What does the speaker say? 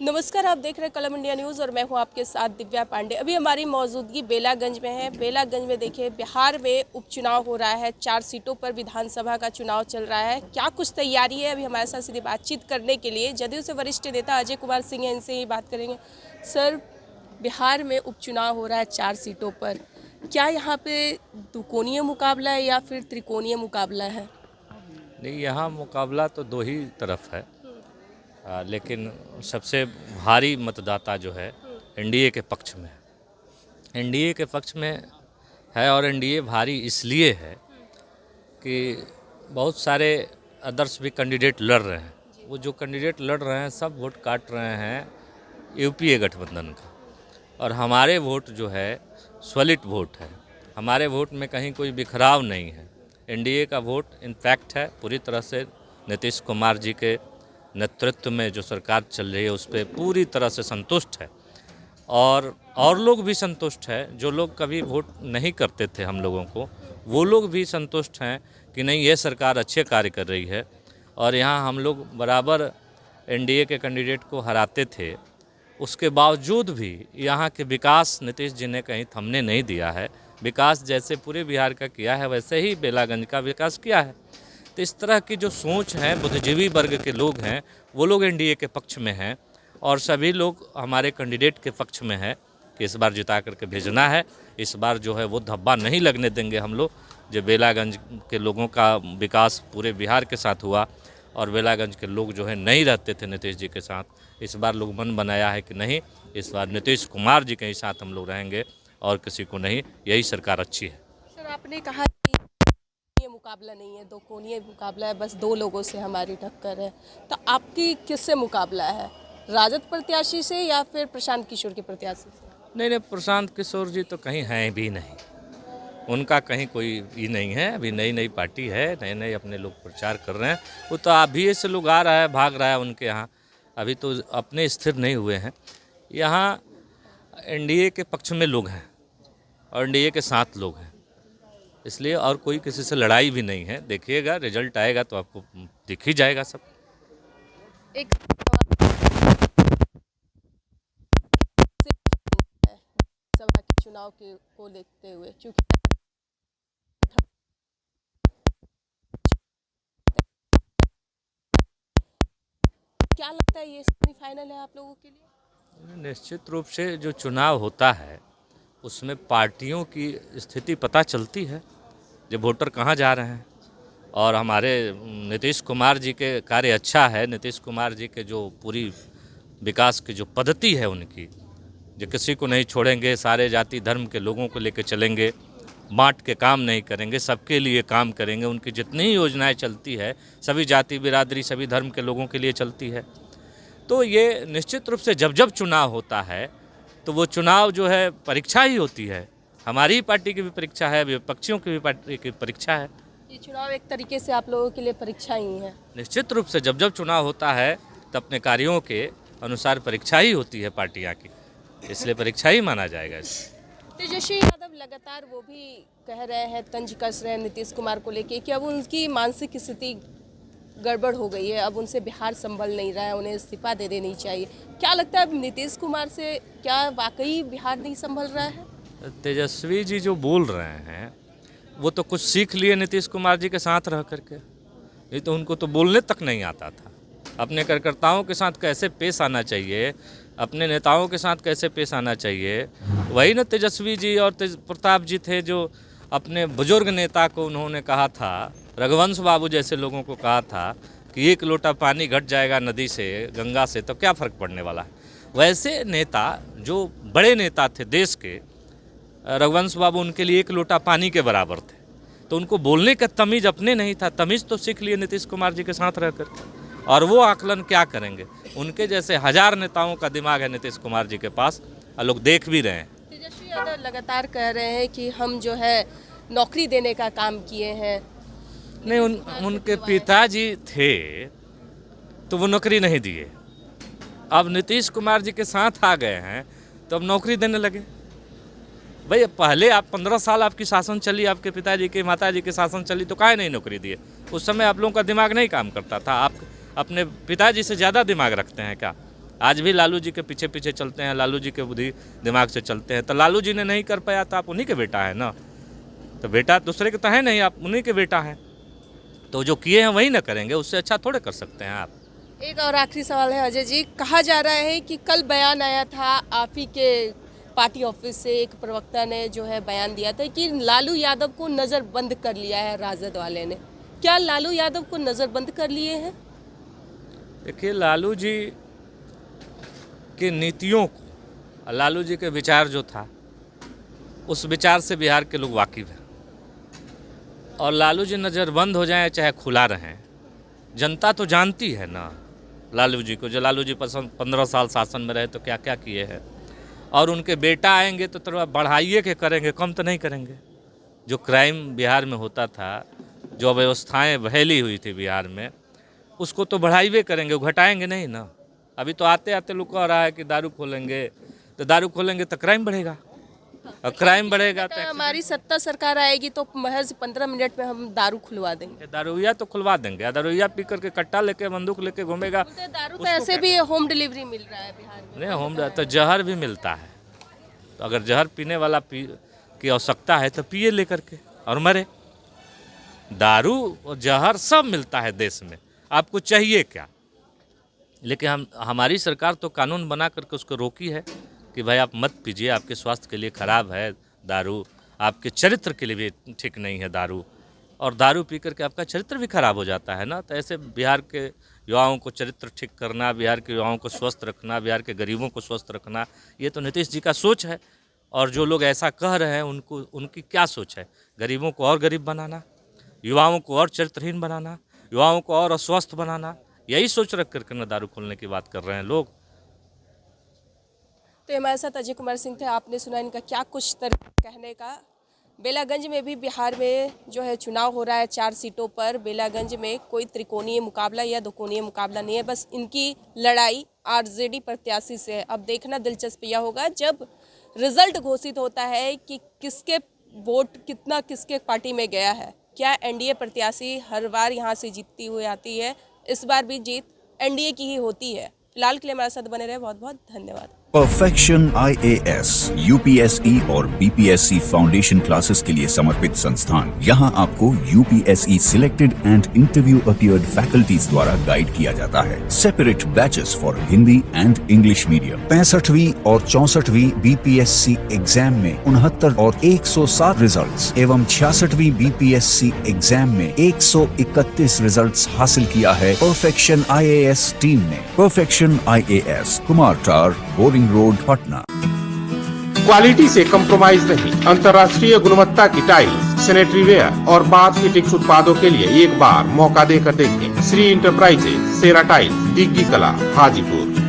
नमस्कार, आप देख रहे हैं कलम इंडिया न्यूज़ और मैं हूं आपके साथ दिव्या पांडे। अभी हमारी मौजूदगी बेलागंज में है। बेलागंज में देखिए बिहार में उपचुनाव हो रहा है, 4 सीटों पर विधानसभा का चुनाव चल रहा है। क्या कुछ तैयारी है, अभी हमारे साथ सीधी बातचीत करने के लिए जदयू से वरिष्ठ नेता अजय कुमार सिंह हैं, इनसे ही बात करेंगे। सर, बिहार में उपचुनाव हो रहा है 4 सीटों पर, क्या यहाँ पे दुकोणीय मुकाबला है या फिर त्रिकोणीय मुकाबला है? नहीं, यहाँ मुकाबला तो दो ही तरफ है। लेकिन सबसे भारी मतदाता जो है एनडीए के पक्ष में है। एनडीए के पक्ष में है और एनडीए भारी इसलिए है कि बहुत सारे अदर्स भी कैंडिडेट लड़ रहे हैं। वो जो कैंडिडेट लड़ रहे हैं सब वोट काट रहे हैं यूपीए गठबंधन का, और हमारे वोट जो है सॉलिड वोट है। हमारे वोट में कहीं कोई बिखराव नहीं है। एनडीए का वोट इनफैक्ट है पूरी तरह से नीतीश कुमार जी के नेतृत्व में जो सरकार चल रही है उस पर पूरी तरह से संतुष्ट है, और लोग भी संतुष्ट हैं। जो लोग कभी वोट नहीं करते थे हम लोगों को, वो लोग भी संतुष्ट हैं कि नहीं, ये सरकार अच्छे कार्य कर रही है। और यहाँ हम लोग बराबर एनडीए के कैंडिडेट को हराते थे, उसके बावजूद भी यहाँ के विकास नीतीश जी ने कहीं थमने नहीं दिया है। विकास जैसे पूरे बिहार का किया है वैसे ही बेलागंज का विकास किया है। तो इस तरह की जो सोच है बुद्धिजीवी वर्ग के लोग हैं, वो लोग एनडीए के पक्ष में हैं, और सभी लोग हमारे कैंडिडेट के पक्ष में है कि इस बार जिता करके भेजना है। इस बार जो है वो धब्बा नहीं लगने देंगे हम लोग। जो बेलागंज के लोगों का विकास पूरे बिहार के साथ हुआ, और बेलागंज के लोग जो है नहीं रहते थे नीतीश जी के साथ, इस बार लोग मन बनाया है कि नहीं, इस बार नीतीश कुमार जी के ही साथ हम लोग रहेंगे और किसी को नहीं। यही सरकार अच्छी है। सर, आपने कहा ये मुकाबला नहीं है, दो कोणीय मुकाबला है, बस 2 लोगों से हमारी टक्कर है, तो आपकी किससे मुकाबला है? राजद प्रत्याशी से या फिर प्रशांत किशोर के प्रत्याशी से? नहीं, प्रशांत किशोर जी तो कहीं हैं भी नहीं, उनका कहीं कोई ये नहीं है। अभी नई नई पार्टी है, नए नए अपने लोग प्रचार कर रहे हैं। वो तो अभी से लोग आ रहा है, भाग रहा है उनके यहाँ, अभी तो अपने स्थिर नहीं हुए हैं। यहाँ एनडीए के पक्ष में लोग हैं और एनडीए के साथ लोग हैं, इसलिए और कोई किसी से लड़ाई भी नहीं है। देखिएगा, रिजल्ट आएगा तो आपको दिख ही जाएगा सब। एक सभा के चुनाव को देखते हुए, क्योंकि क्या लगता है ये सेमीफाइनल है आप लोगों के लिए? निश्चित रूप से जो चुनाव होता है उसमें पार्टियों की स्थिति पता चलती है, जो वोटर कहाँ जा रहे हैं। और हमारे नीतीश कुमार जी के कार्य अच्छा है। नीतीश कुमार जी के जो पूरी विकास की जो पद्धति है उनकी, जो किसी को नहीं छोड़ेंगे, सारे जाति धर्म के लोगों को लेकर चलेंगे, बांट के काम नहीं करेंगे, सबके लिए काम करेंगे। उनकी जितनी ही योजनाएं चलती है सभी जाति बिरादरी सभी धर्म के लोगों के लिए चलती है। तो ये निश्चित रूप से जब जब चुनाव होता है तो वो चुनाव जो है परीक्षा ही होती है। हमारी पार्टी की भी परीक्षा है, विपक्षियों की भी पार्टी की परीक्षा है। ये चुनाव एक तरीके से आप लोगों के लिए परीक्षा ही है। निश्चित रूप से जब जब चुनाव होता है तो अपने कार्यों के अनुसार परीक्षा ही होती है पार्टियां की, इसलिए परीक्षा ही माना जाएगा इसे। तेजस्वी यादव लगातार वो भी कह रहे हैं, तंज कस रहे हैं नीतीश कुमार को लेके कि अब उनकी मानसिक स्थिति गड़बड़ हो गई है, अब उनसे बिहार संभल नहीं रहा है, उन्हें इस्तीफा दे देनी चाहिए। क्या लगता है अब नीतीश कुमार से क्या वाकई बिहार नहीं संभल रहा है? तेजस्वी जी जो बोल रहे हैं वो तो कुछ सीख लिए नीतीश कुमार जी के साथ रह करके, नहीं तो उनको तो बोलने तक नहीं आता था। अपने कार्यकर्ताओं के साथ कैसे पेश आना चाहिए, अपने नेताओं के साथ कैसे पेश आना चाहिए, वही ना तेजस्वी जी और तेज प्रताप जी थे जो अपने बुजुर्ग नेता को उन्होंने कहा था, रघुवंश बाबू जैसे लोगों को कहा था कि 1 लोटा पानी घट जाएगा नदी से, गंगा से, तो क्या फ़र्क पड़ने वाला है। वैसे नेता जो बड़े नेता थे देश के, रघुवंश बाबू उनके लिए 1 लोटा पानी के बराबर थे। तो उनको बोलने का तमीज़ अपने नहीं था, तमीज़ तो सीख लिए नीतीश कुमार जी के साथ रह कर। और वो आकलन क्या करेंगे, उनके जैसे 1000 नेताओं का दिमाग है नीतीश कुमार जी के पास, और लोग देख भी रहे हैं। तेजस्वी यादव लगातार कह रहे हैं कि हम जो है नौकरी देने का काम किए हैं। नहीं, उनके पिताजी थे तो वो नौकरी नहीं दिए, अब नीतीश कुमार जी के साथ आ गए हैं तो अब नौकरी देने लगे। भाई पहले आप 15 साल आपकी शासन चली, आपके पिताजी के माताजी के शासन चली, तो काहे नहीं नौकरी दिए? उस समय आप लोगों का दिमाग नहीं काम करता था? आप अपने पिताजी से ज़्यादा दिमाग रखते हैं क्या? आज भी लालू जी के पीछे पीछे चलते हैं, लालू जी के बुद्धि दिमाग से चलते हैं। तो लालू जी ने नहीं कर पाया तो आप उन्हीं के बेटा है ना, तो बेटा दूसरे के तो है नहीं, आप उन्हीं के बेटा हैं। तो जो किए हैं वही ना करेंगे, उससे अच्छा थोड़े कर सकते हैं आप। एक और आखिरी सवाल है अजय जी, कहा जा रहा है कि कल बयान आया था आप ही के पार्टी ऑफिस से, एक प्रवक्ता ने जो है बयान दिया था कि लालू यादव को नज़रबंद कर लिया है राजद वाले ने। क्या लालू यादव को नज़रबंद कर लिए हैं? देखिए, लालू जी की नीतियों को, लालू जी के विचार जो था उस विचार से बिहार के लोग वाकिफ़ हैं। और लालू जी नज़रबंद हो जाएं चाहे खुला रहें, जनता तो जानती है ना लालू जी को। जो लालू जी 15 साल शासन में रहे तो क्या क्या किए हैं, और उनके बेटा आएंगे तो थोड़ा बढ़ाइए के करेंगे, कम तो नहीं करेंगे। जो क्राइम बिहार में होता था, जो अव्यवस्थाएँ बहेली हुई थी बिहार में, उसको तो बढ़ाइए करेंगे, वो घटाएंगे नहीं ना। अभी तो आते आते लोग कह रहा है कि दारू खोलेंगे, तो दारू खोलेंगे तो क्राइम बढ़ेगा, और क्राइम बढ़ेगा तो हमारी सत्ता सरकार आएगी तो महज 15 मिनट में हम दारू खुलवा देंगे। दारूया तो खुलवा देंगे। दारूया पी करके कट्टा लेके बंदूक लेके घूमेगा। दारू तो ऐसे भी होम डिलीवरी मिल रहा है बिहार में। नहीं, होम तो जहर भी मिलता है, तो अगर जहर पीने वाला की आवश्यकता है तो पिए लेकर के और मरे। दारू और जहर सब मिलता है देश में, आपको चाहिए क्या? लेकिन हमारी सरकार तो कानून बना करके उसको रोकी है कि भाई आप मत पीजिए, आपके स्वास्थ्य के लिए ख़राब है दारू, आपके चरित्र के लिए भी ठीक नहीं है दारू, और दारू पी करके आपका चरित्र भी खराब हो जाता है ना। तो ऐसे बिहार के युवाओं को चरित्र ठीक करना, बिहार के युवाओं को स्वस्थ रखना, बिहार के गरीबों को स्वस्थ रखना, ये तो नीतीश जी का सोच है। और जो लोग ऐसा कह रहे हैं उनकी क्या सोच है? गरीबों को और गरीब बनाना, युवाओं को और चरित्रहीन बनाना, युवाओं को और अस्वस्थ बनाना, यही सोच रख करके न दारू खोलने की बात कर रहे हैं लोग। तो हमारे साथ अजय कुमार सिंह थे, आपने सुना इनका क्या कुछ तरीका कहने का। बेलागंज में भी बिहार में जो है चुनाव हो रहा है 4 सीटों पर। बेलागंज में कोई त्रिकोणीय मुकाबला या दो कोणीय मुकाबला नहीं है, बस इनकी लड़ाई आरजेडी प्रत्याशी से है। अब देखना दिलचस्प यह होगा जब रिजल्ट घोषित होता है कि किसके वोट कितना किसके पार्टी में गया है। क्या एनडीए प्रत्याशी हर बार यहाँ से जीतती हुई आती है? इस बार भी जीत एनडीए की ही होती है। फिलहाल के लिए हमारे साथ बने रहे, बहुत बहुत धन्यवाद। परफेक्शन IAS, UPSE और BPSC फाउंडेशन क्लासेस के लिए समर्पित संस्थान। यहाँ आपको UPSE selected and interview appeared faculties द्वारा गाइड किया जाता है। Separate batches for Hindi and English medium. 65वीं और 64वीं BPSC एग्जाम में 69 और 107 रिजल्ट्स एवं 66वीं BPSC एग्जाम में 131 रिजल्ट्स हासिल किया है परफेक्शन IAS टीम ने। परफेक्शन IAS, कुमार टार, बोरिंग रोड, पटना। क्वालिटी से कंप्रोमाइज नहीं, अंतर्राष्ट्रीय गुणवत्ता की टाइल्स, सैनिटरी वेयर और बाथ फिटिंग्स उत्पादों के लिए एक बार मौका देकर देखें। श्री इंटरप्राइजेज, सेरा टाइल्स, डिग्गी कला, हाजीपुर।